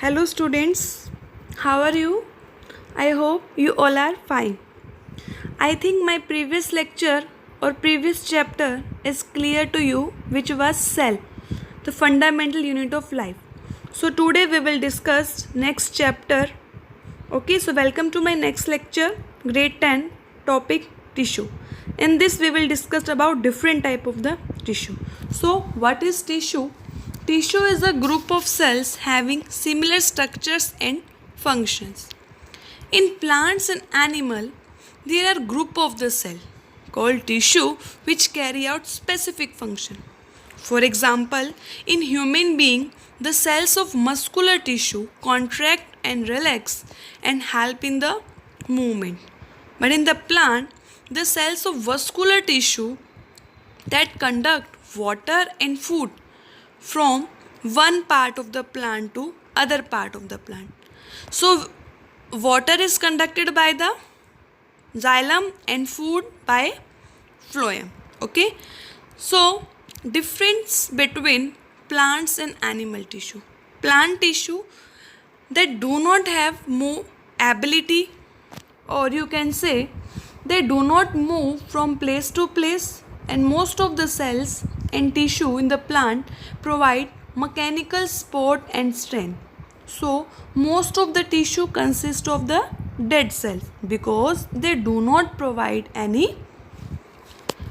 Hello students, how are you? I hope you all are fine. I think my previous lecture or previous chapter is clear to you, which was cell, the fundamental unit of life. So today we will discuss next chapter. Okay, so welcome to my next lecture, grade 10, topic tissue. In this we will discuss about different type of the tissue. So what is tissue? Tissue is a group of cells having similar structures and functions. In plants and animal, there are group of the cell called tissue which carry out specific function. For example, in human being, the cells of muscular tissue contract and relax and help in the movement. But in the plant, the cells of vascular tissue that conduct water and food from one part of the plant to other part of the plant. So water is conducted by the xylem and food by phloem. Okay. So difference between plants and animal tissue. Plant tissue that do not have move ability, or you can say they do not move from place to place, and most of the cells and tissue in the plant provide mechanical support and strength. So most of the tissue consists of the dead cells because they do not provide any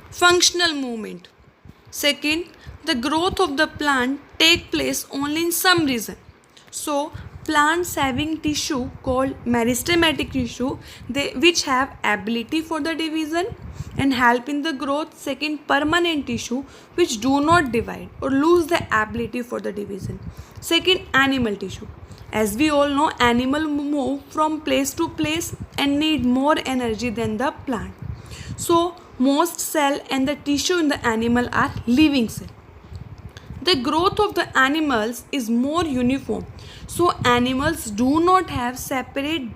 functional movement. Second, the growth of the plant take place only in some region. So plants having tissue called meristematic tissue, which have ability for the division and help in the growth. Second, permanent tissue which do not divide or lose the ability for the division. Second, animal tissue. As we all know, animal move from place to place and need more energy than the plant. So most cell and the tissue in the animal are living cell. The growth of the animals is more uniform. So animals do not have separate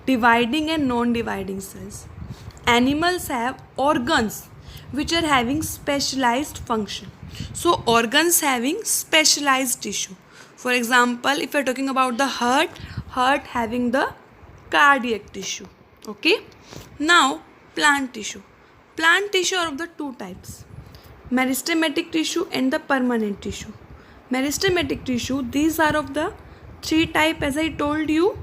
dividing and non-dividing cells. Animals have organs which are having specialized function. So organs having specialized tissue. For example, if we are talking about the heart having the cardiac tissue. Okay. Now plant tissue. Plant tissue are of the two types, meristematic tissue and the permanent tissue. Meristematic tissue, these are of the three type as I told you,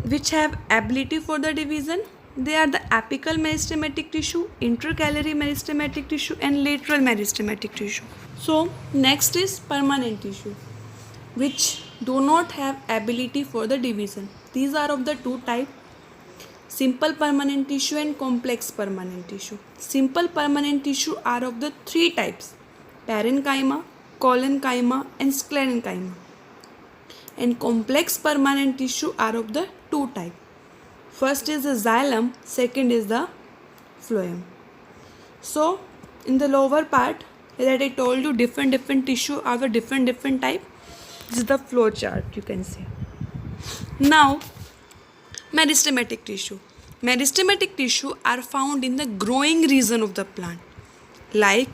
which have ability for the division. They are the apical meristematic tissue, intercalary meristematic tissue and lateral meristematic tissue. So next is permanent tissue, which do not have ability for the division. These are of the two type, simple permanent tissue and complex permanent tissue. Simple permanent tissue are of the three types, parenchyma, collenchyma and sclerenchyma. And complex permanent tissue are of the two type. First is the xylem, second is the phloem. So in the lower part that I told you, different tissue are the different type. This is the flow chart, you can see. Now meristematic tissue. Meristematic tissue are found in the growing region of the plant, like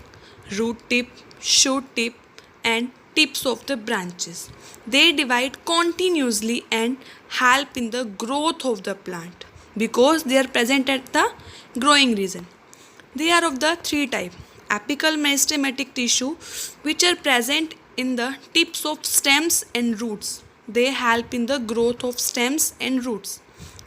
root tip, shoot tip and tips of the branches. They divide continuously and help in the growth of the plant because they are present at the growing region. They are of the three type, apical meristematic tissue which are present in the tips of stems and roots. They help in the growth of stems and roots.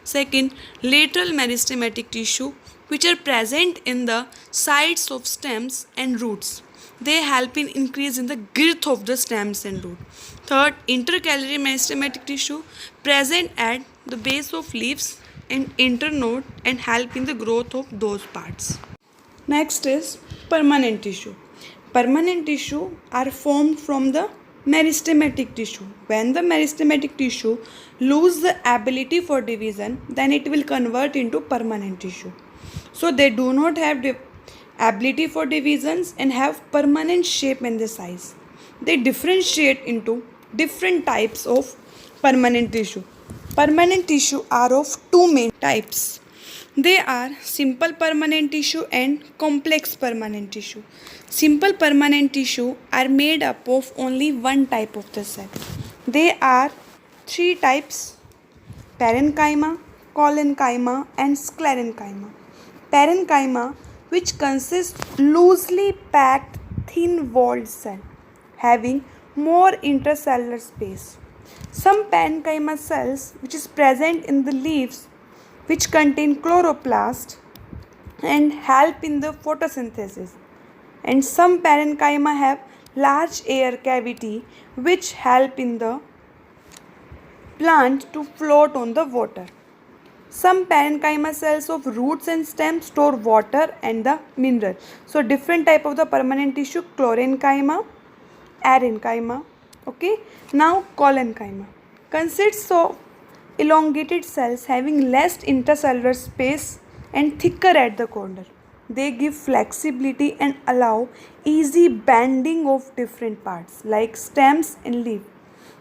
Second, lateral meristematic tissue which are present in the sides of stems and roots. They help in increase in the girth of the stems and root. Third, intercalary meristematic tissue present at the base of leaves and internode and help in the growth of those parts. Next is permanent tissue. Permanent tissue are formed from the meristematic tissue. When the meristematic tissue lose the ability for division, then it will convert into permanent tissue. So they do not have the ability for divisions and have permanent shape and the size. They differentiate into different types of permanent tissue. Permanent tissue are of two main types. They are simple permanent tissue and complex permanent tissue. Simple permanent tissue are made up of only one type of the cell. They are three types: parenchyma, collenchyma, and sclerenchyma. Parenchyma, which consists loosely packed thin-walled cell having more intercellular space. Some parenchyma cells which is present in the leaves which contain chloroplast and help in the photosynthesis, and some parenchyma have large air cavity which help in the plant to float on the water. Some parenchyma cells of roots and stems store water and the mineral. So different type of the permanent tissue: chlorenchyma, arenchyma. Okay. Now collenchyma consists of elongated cells having less intercellular space and thicker at the corner. They give flexibility and allow easy bending of different parts like stems and leaf.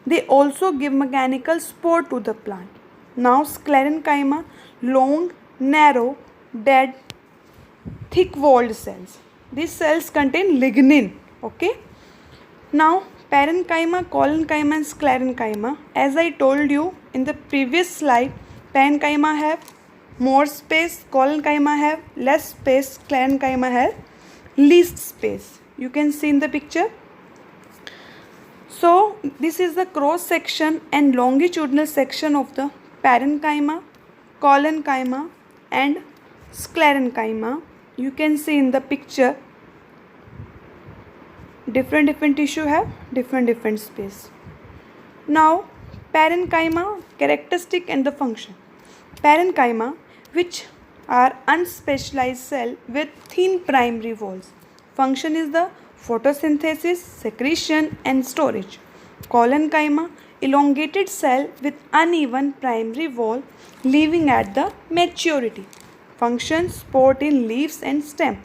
They also give mechanical support to the plant. Now sclerenchyma, long, narrow, dead, thick-walled cells. These cells contain lignin. Okay. Now parenchyma, collenchyma, and sclerenchyma. As I told you in the previous slide, parenchyma have more space, collenchyma have less space, sclerenchyma have least space. You can see in the picture. So this is the cross section and longitudinal section of the parenchyma, collenchyma, and sclerenchyma. You can see in the picture different tissue have different space. Now parenchyma characteristic and the function. Parenchyma, which are unspecialized cell with thin primary walls. Function is the photosynthesis, secretion, and storage. Collenchyma, elongated cell with uneven primary wall leaving at the maturity. Function: support in leaves and stem.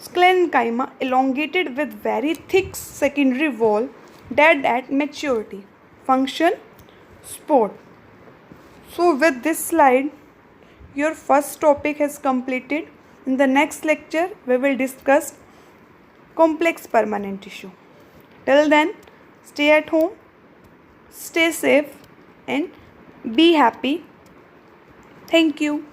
Sclerenchyma, elongated with very thick secondary wall, dead at maturity. Function: support. So with this slide, your first topic has completed. In the next lecture, we will discuss complex permanent tissue. Till then, stay at home, stay safe, and be happy. Thank you.